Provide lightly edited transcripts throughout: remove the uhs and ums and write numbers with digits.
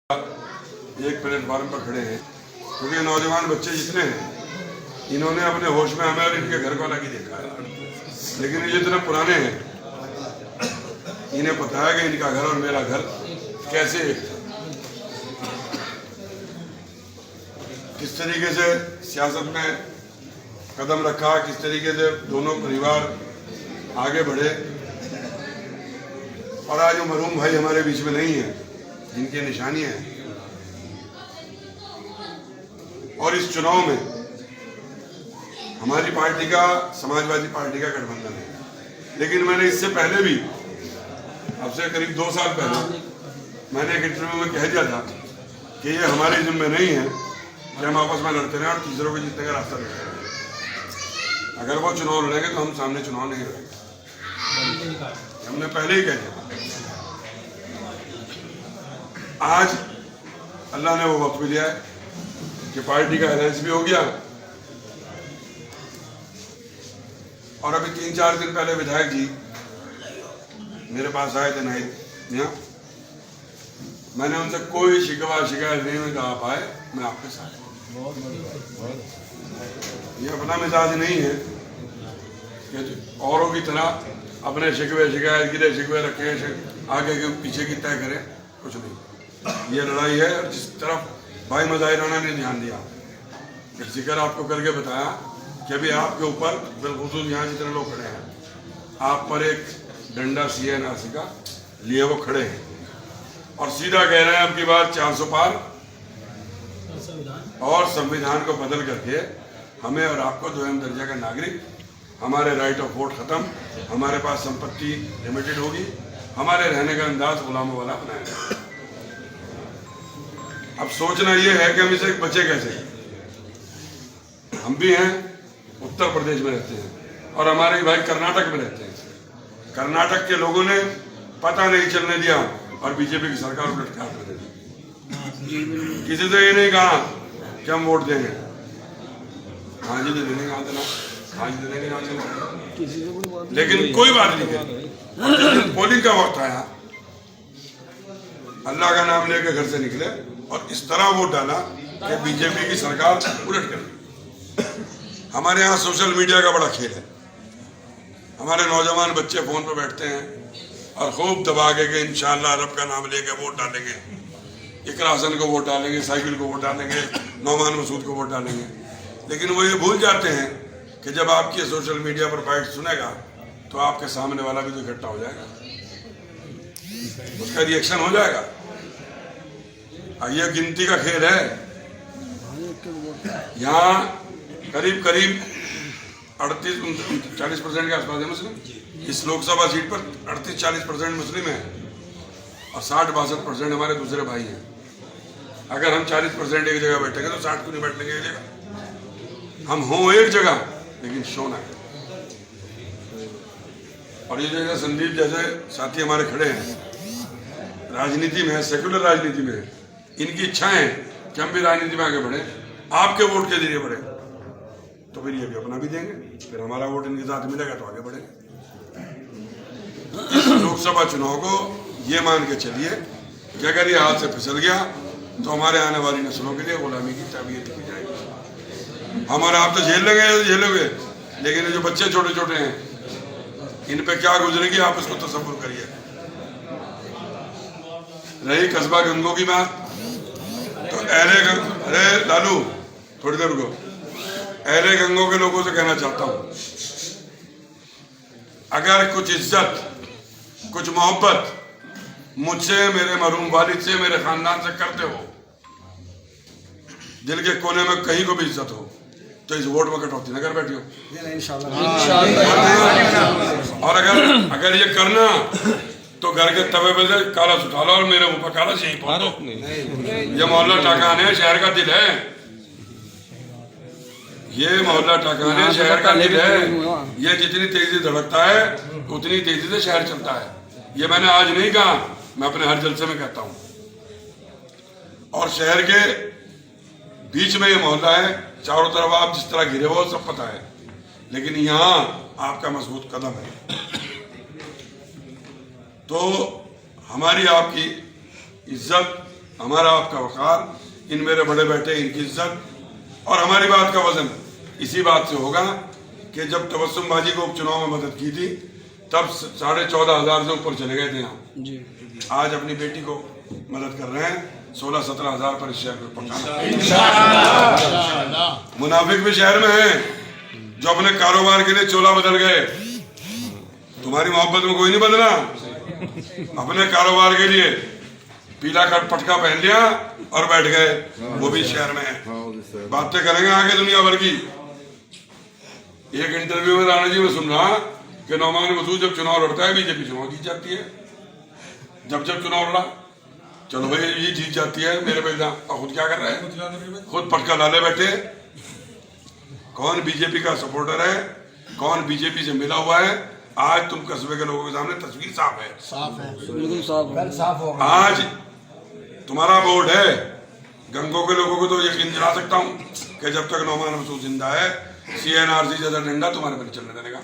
एक प्लेटफार्म पर खड़े हैं क्योंकि नौजवान बच्चे जितने हैं इन्होंने अपने होश में हमें और इनके घर को अलग ही देखा है, लेकिन ये जितने पुराने हैं इन्हें पता है कि इनका घर और मेरा घर कैसे एक था। किस तरीके से सियासत में कदम रखा, किस तरीके से दोनों परिवार आगे बढ़े, और आज वो मरहूम भाई हमारे बीच में नहीं है जिनकी निशानियां हैं। और इस चुनाव में हमारी पार्टी का, समाजवादी पार्टी का गठबंधन है, लेकिन मैंने इससे पहले भी, अब से करीब 2 साल पहले मैंने एक इंटरव्यू में कह दिया था कि ये हमारे जिम्मे नहीं है कि हम आपस में लड़ते रहें और तीसरों को जीतने का रास्ता देखते रहें। अगर वो चुनाव लड़ेंगे तो हम सामने चुनाव नहीं लड़ेंगे, हमने पहले ही कह दिया। आज अल्लाह ने वो वक्त भी दिया है कि पार्टी का अलायंस भी हो गया, और अभी 3-4 दिन पहले विधायक जी मेरे पास आए थे नाहिद मियां, मैंने उनसे कोई शिकवा शिकायत नहीं, में कहा पाए मैं आपके साथ हूं। ये अपना मिजाज नहीं है कि औरों की तरह अपने शिकवे शिकायत गिरे शिकवे रखे, आगे के पीछे की तय करें, कुछ नहीं। ये लड़ाई है, और जिस तरफ भाई मज़ाहिर राना ने ध्यान दिया, जिक्र आपको करके बताया कि अभी आपके ऊपर बिलखुसूस यहाँ जितने लोग खड़े हैं, आप पर एक डंडा CNRC का लिए वो खड़े हैं और सीधा कह रहे हैं अब की बार 400 पार और संविधान को बदल करके हमें और आपको 2म दर्जा का नागरिक, हमारे राइट ऑफ वोट खत्म, हमारे पास संपत्ति लिमिटेड होगी, हमारे रहने का अंदाज गुलामों वाला बनाएगा। अब सोचना ये है कि हम इसे बचे कैसे। हम भी हैं उत्तर प्रदेश में रहते हैं और हमारे भाई कर्नाटक में रहते हैं। कर्नाटक के लोगों ने पता नहीं चलने दिया और बीजेपी की सरकार को लटका कर दी। किसी से ये नहीं कहा कि हम वोट देंगे, हाँ जी दे देंगे, हाँ देना, हाँ जी दे देंगे, हाँ देना, लेकिन कोई बात नहीं है। पोलिंग का वक्त आया, अल्लाह का नाम लेकर घर से निकले और इस तरह वोट डाला कि बीजेपी की सरकार उलट कर दी। हमारे यहाँ सोशल मीडिया का बड़ा खेल है। हमारे नौजवान बच्चे फोन पर बैठते हैं और खूब दबा के कि इंशाअल्लाह रब का नाम लेके वोट डालेंगे, इकरा हसन को वोट डालेंगे, साइकिल को वोट डालेंगे, नौमान मसूद को वोट डालेंगे, लेकिन वो ये भूल जाते हैं कि जब आपकी सोशल मीडिया पर फाइट सुनेगा तो आपके सामने वाला भी तो इकट्ठा हो जाएगा, उसका रिएक्शन हो जाएगा। ये गिनती का खेल है। यहाँ करीब 38-40% के आसपास है मुस्लिम। इस लोकसभा सीट पर 38-40% मुस्लिम है और 60-62% हमारे दूसरे भाई हैं। अगर हम 40% एक जगह बैठेंगे तो 60 को नहीं बैठेंगे एक जगह। हम हों एक जगह लेकिन शो ना। और ये जगह संदीप जैसे साथी हमारे खड़े हैं, राजनीति में है, सेक्युलर राजनीति में है, इनकी इच्छा है कि हम भी राजनीति में आगे बढ़े, आपके वोट के जरिए बढ़े, तो फिर ये भी अपना भी देंगे, फिर हमारा वोट इनके साथ मिलेगा तो आगे बढ़ेंगे। इस लोकसभा चुनाव को ये मान के चलिए कि अगर ये हाथ से फिसल गया तो हमारे आने वाली नस्लों के लिए गुलामी की ताबीयत की जाएगी। हम और आप तो झेलोगे, लेकिन ये जो बच्चे छोटे छोटे हैं इन पे क्या गुजरेगी आप इसको तसव्वुर करिए। रही कस्बा गंगों की बात, तो अरे लालू थोड़ी देर रुको, अहले गंगों के लोगों से कहना चाहता हूं, अगर कुछ इज्जत कुछ मोहब्बत मुझसे, मेरे मरहूम वालिद से, मेरे खानदान से करते हो, दिल के कोने में कहीं को भी इज्जत हो, तो इस वोट में कटौती न कर बैठियो और अगर ये करना तो घर के तवे पे से काला सुखा लो और मेरे ऊपर काला यही पा दो। ये मोहल्ला टाकान है, शहर का दिल है। ये मोहल्ला टाकान है, शहर का दिल है। ये जितनी तेजी धड़कता है उतनी तेजी से शहर चलता है। ये मैंने आज नहीं कहा, मैं अपने हर जलसे में कहता हूँ। और शहर के बीच में ये मोहल्ला है, चारों तरफ आप जिस तरह घिरे हो सब पता है, लेकिन यहाँ आपका मजबूत कदम है। तो हमारी आपकी इज्जत हमारा आपका वकार, इन मेरे बड़े बेटे इनकी इज्जत और हमारी बात का वजन इसी बात से होगा कि जब तबस्सुम बाजी को उपचुनाव में मदद की थी तब 14,500 से ऊपर चले गए थे यहाँ। आज अपनी बेटी को मदद कर रहे हैं, 16-17 हजार पर इस शहर में पहुंचाना। मुनाफिक भी शहर में हैं जो अपने कारोबार के लिए चोला बदल गए। तुम्हारी मोहब्बत में कोई नहीं बदला, अपने कारोबार के लिए पीला कट पटका पहन लिया और बैठ गए, वो भी शहर में है। बातें करेंगे आगे दुनिया भर की। एक इंटरव्यू में राणा जी में सुन रहा कि नौमान मसूद जब चुनाव लड़ता है बीजेपी चुनाव जीत जाती है। जब चुनाव लड़ा, चलो भाई ये जीत जाती है मेरे बेटा, खुद क्या कर रहे हैं, खुद पटका डाले बैठे। कौन बीजेपी का सपोर्टर है, कौन बीजेपी से मिला हुआ है, आज तुम कस्बे के लोगों के सामने तस्वीर साफ है, बिल्कुल साफ है। आज तुम्हारा बोर्ड है। गंगों के लोगों को तो यकीन दिला सकता हूँ कि जब तक नौमान मसूद जिंदा है CNRC जैसा डंडा तुम्हारे पर चलने देने का।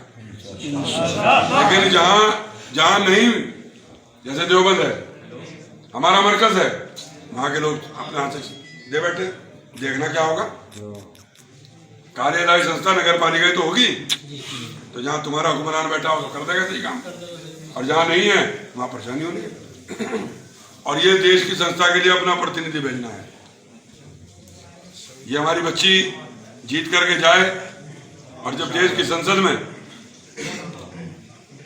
लेकिन जहां नहीं, जैसे देवबंद है हमारा मरकज है, वहां के लोग अपने हाथ से दे बैठे, देखना क्या होगा। कार्यदायी संस्था नगर पालिका तो होगी, तो जहां तुम्हारा हुक्मरान बैठा हो तो कर देगा सही काम, और जहां नहीं है वहां परेशानी होनी है। और ये देश की संस्था के लिए अपना प्रतिनिधि भेजना है। ये हमारी बच्ची जीत करके जाए और जब देश की संसद में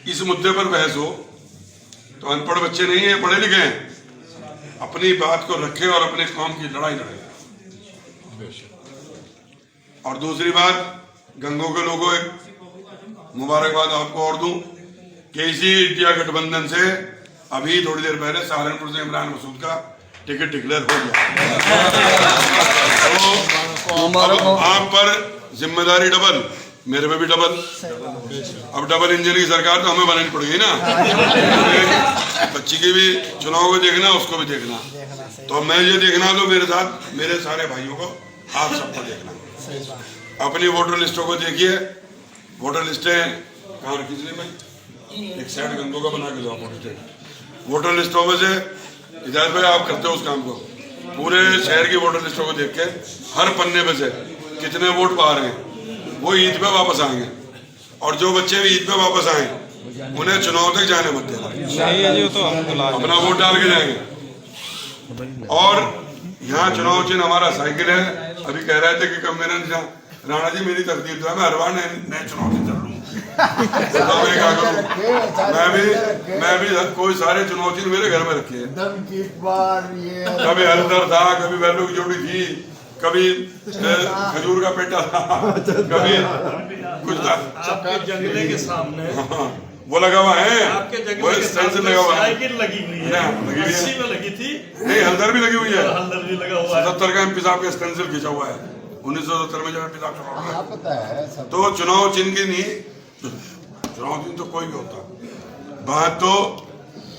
इस मुद्दे पर बहस हो तो अनपढ़ बच्चे नहीं है, पढ़े लिखे हैं, अपनी बात को रखे और अपने काम की लड़ाई लड़े। और दूसरी बात, गंगों के लोगों एक मुबारकबाद आपको और दूं कि इसी इंडिया गठबंधन से अभी थोड़ी देर पहले सहारनपुर से इमरान मसूद का टिकट डिक्लेयर हो गया। तो आप पर जिम्मेदारी डबल, मेरे पे भी डबल। अब डबल इंजन की सरकार तो हमें बनानी पड़ेगी ना। बच्ची की भी चुनाव को देखना, उसको भी देखना। तो मैं ये देखना तो मेरे साथ मेरे सारे भाइयों को, आप सबको देखना। अपनी वोटर लिस्टों को देखिए। वोटर लिस्टें कहाँ रखी थी भाई, एक साइड गंगों का बना के दो वोटर लिस्टों में से। हिदायत भाई आप करते हो उस काम को, पूरे शहर की वोटर लिस्टों को देख के हर पन्ने पे से कितने वोट बाहर हैं, वो ईद पे वापस आएंगे। और जो बच्चे भी ईद पे वापस आए उन्हें चुनाव तक जाने मत देना, अपना वोट डाल के जाएंगे। और यहाँ चुनाव चिन्ह हमारा साइकिल है। अभी कह रहे थे कि कब मेरा निशान, राणा जी मेरी तकदीर तो है मैं हर बार नए चुनाव चिन्ह चल लूँ। मैं भी कोई सारे चुनाव चिन्ह मेरे घर में रखे हैं। कभी हलदर था, कभी बैलों की जोड़ी थी, कभी खजूर का पेटा था, कभी कुछ था। जंगले के सामने वो लगा हुआ है, आपके जंगल वो के स्टेंसिल लगा हुआ है, साइकिल लगी हुई है, रस्सी में लगी थी, नहीं हलदर भी लगी हुई है, हल्दर भी लगा हुआ है। 77 का MP साहब का स्टेंसिल खींचा हुआ है, 1970 में जब MP साहब चुनाव लड़ा। पता है सब। तो चुनाव चिन्ह की नहीं, चुनाव चिन्ह तो कोई भी होता, बात तो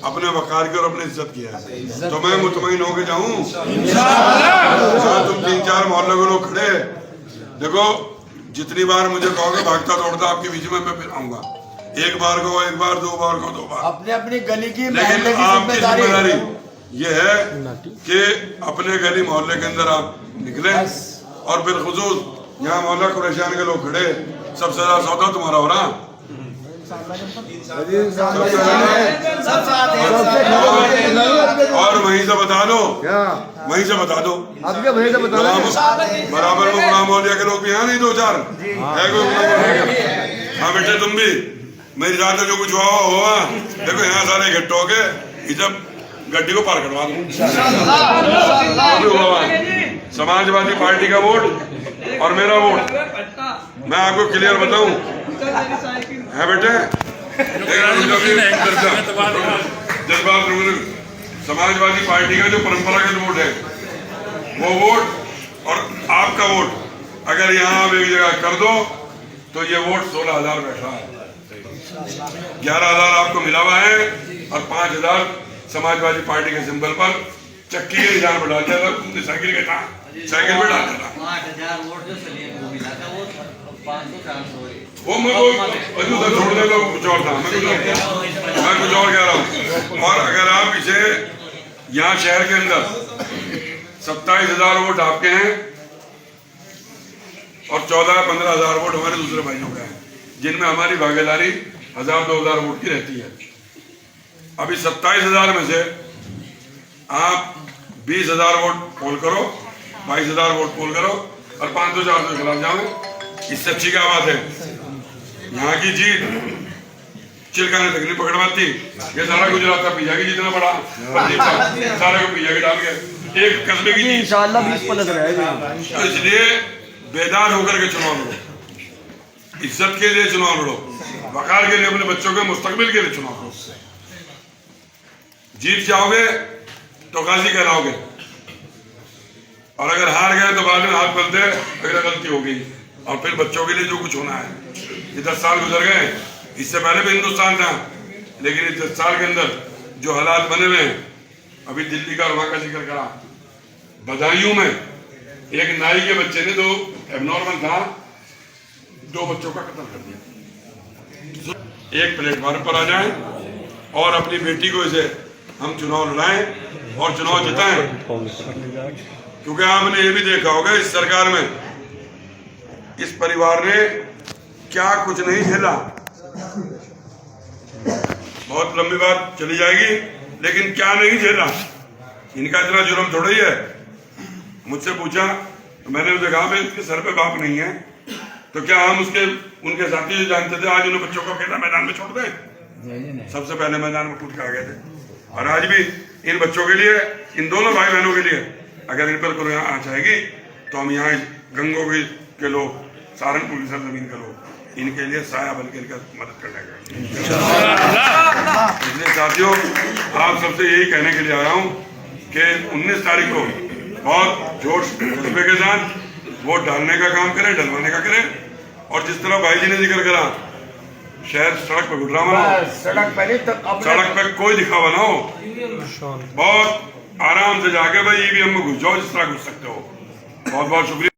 अपने वकार की और अपनी इज्जत की है। तो मैं मुतमईन होके जाऊं, तुम 3-4 मोहल्ले के लोग खड़े, देखो जितनी बार मुझे कहोगे भागता दौड़ता आपके बीच में मैं फिर आऊंगा। एक बार को एक बार, 2 बार को 2 बार, अपने अपनी गली की लेकिन आपकी जिम्मेदारी ये है कि अपने गली मोहल्ले के अंदर आप निकले। और बिलखुसूस यहाँ मौला कुरैशियान के लोग खड़े, सबसे ज्यादा सौदा तुम्हारा हो रहा। और वहीं से बता दो, वहीं से बता दो, बराबर में गुलाम मौलिया के लोग भी हैं, नहीं 2-4 है कोई। हाँ बेटे तुम भी मेरी रात में जो कुछ हुआ देखो, यहाँ सारे इकट्ठे हो गए, इधर गड्डी को पार करवा दो। समाजवादी पार्टी का वोट और मेरा वोट मैं आपको क्लियर बताऊं है बेटे। समाजवादी पार्टी का जो परंपरागत वोट है वो वोट और आपका वोट अगर यहाँ आप एक जगह कर दो तो ये वोट 16,000 बैठा है, 11,000 आपको मिला हुआ है और 5,000 समाजवादी पार्टी के सिंबल पर चक्की के निशान पर डाल दिया था। साइकिल के था, साइकिल पे डाल दिया था। 5,000 वोट जो चलिए वो मिला था, वो 500-400 वो मैं को छोड़ दे तो कुछ और था, मैं कुछ और कह रहा हूँ। और अगर आप इसे यहाँ शहर के अंदर 27,000 वोट आपके हैं और 14-15,000 वोट हमारे दूसरे भाइयों के हैं, जिनमें हमारी भागीदारी 1,000-2,000 वोट की रहती है। अभी 27,000 में से आप 20,000 वोट पोल करो, 22,000 वोट पोल करो और 500-400 के खिलाफ जाओ। इससे अच्छी क्या बात है? यहाँ की जीत चिलकाने तक नहीं पकड़ पाती। ये सारा गुजरात का पिज्जा की जितना बड़ा सारे को पिज्जा के डाल के एक कस्बे की जीत। इंशाल्लाह 20 रहेगा। तो इसलिए बेदार होकर के चुनाव लड़ो, इज्जत के लिए चुनाव लड़ो, वकार के लिए, अपने बच्चों के मुस्तकबिल के लिए चुनाव लड़ो। जीत जाओगे तो गाजी कहलाओगे, और अगर हार गए तो बाद में हाथ बनते अगर गलती हो गई। और फिर बच्चों के लिए जो कुछ होना है, ये 10 साल गुजर गए, इससे पहले भी हिंदुस्तान था, लेकिन इस 10 साल के अंदर जो हालात बने हुए हैं, अभी दिल्ली का और वहां का जिक्र करा, बदायूं में एक नाई के बच्चे ने, जो एबनॉर्मल था, 2 बच्चों का कत्ल कर दिया। एक प्लेटफॉर्म पर आ जाएं और अपनी बेटी को इसे हम चुनाव लड़ाएं और चुनाव जिताएं, क्योंकि आपने ये भी देखा होगा इस सरकार में इस परिवार ने क्या कुछ नहीं झेला। बहुत लंबी बात चली जाएगी, लेकिन क्या नहीं झेला। इनका इतना जुर्म थोड़ा ही है। मुझसे पूछा तो मैंने उसे कहा भाई इसके सर पे बाप नहीं है, तो क्या हम उनके साथी जो जानते थे आज उन्हें बच्चों को अकेला मैदान में छोड़ दें? सबसे पहले मैदान में कूद के आ गए थे। और आज भी इन बच्चों के लिए, इन दोनों भाई बहनों के लिए अगर इन पर कोई आ जाएगी तो हम यहाँ गंगोगी के लोग, सहारनपुर की सरजमीन के लोग, इनके लिए साया बन के इनका मदद करने का। इसलिए साथियों, आप सबसे यही कहने के लिए आया हूँ कि 19 तारीख को बहुत जोश जज्बे के साथ वोट डालने का काम करें, डलवाने का करें। और जिस तरह भाई जी ने जिक्र करा, शहर सड़क पर गुजरा बनाओ, सड़क पर कोई दिखावा ना हो, बहुत आराम से जाके भाई ईवीएम में घुस जाओ जिस तरह घुस सकते हो। बहुत बहुत शुक्रिया।